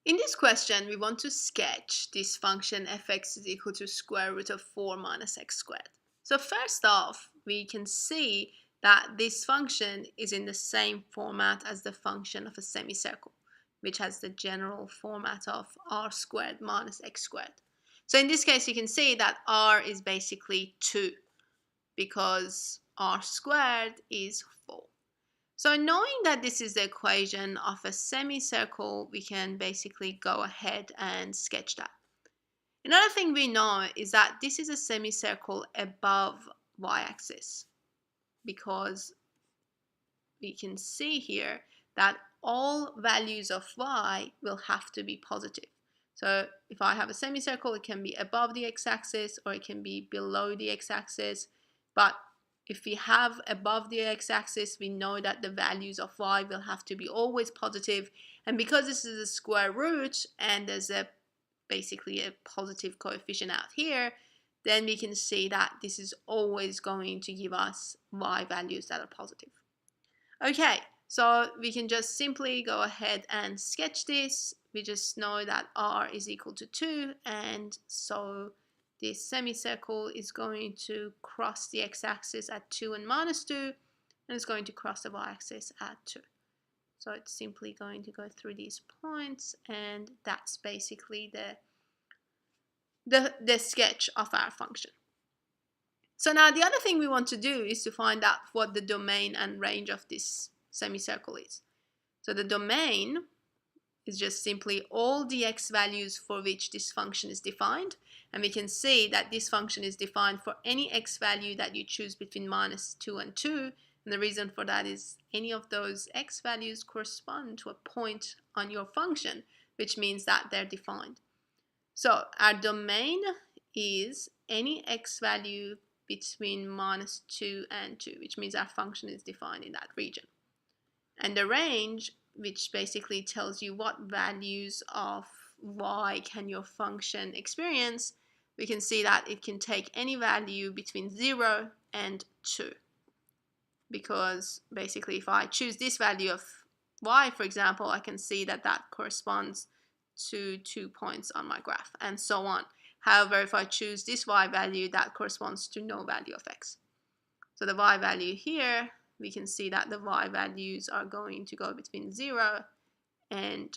In this question, we want to sketch this function fx is equal to square root of 4 minus x squared. So first off, we can see that this function is in the same format as the function of a semicircle, which has the general format of r squared minus x squared. So in this case, you can see that r is basically 2 because r squared is 4. So knowing that this is the equation of a semicircle, we can basically go ahead and sketch that. Another thing we know is that this is a semicircle above y-axis because we can see here that all values of y will have to be positive. So if I have a semicircle, it can be above the x-axis or it can be below the x-axis. But if we have above the x-axis, we know that the values of y will have to be always positive. And because this is a square root and there's basically a positive coefficient out here, then we can see that this is always going to give us y values that are positive. Okay, so we can just simply go ahead and sketch this. We just know that r is equal to 2, and so this semicircle is going to cross the x-axis at 2 and minus 2, and it's going to cross the y-axis at 2. So it's simply going to go through these points, and that's basically the sketch of our function. So now the other thing we want to do is to find out what the domain and range of this semicircle is. So the domain is just simply all the x values for which this function is defined. And we can see that this function is defined for any x value that you choose between minus 2 and 2. And the reason for that is any of those x values correspond to a point on your function, which means that they're defined. So our domain is any x value between minus 2 and 2, which means our function is defined in that region. And the range, which basically tells you what values of y can your function experience, we can see that it can take any value between 0 and 2. Because basically if I choose this value of y, for example, I can see that that corresponds to 2 points on my graph, and so on. However, if I choose this y value, that corresponds to no value of x. So the y value here, we can see that the y values are going to go between 0 and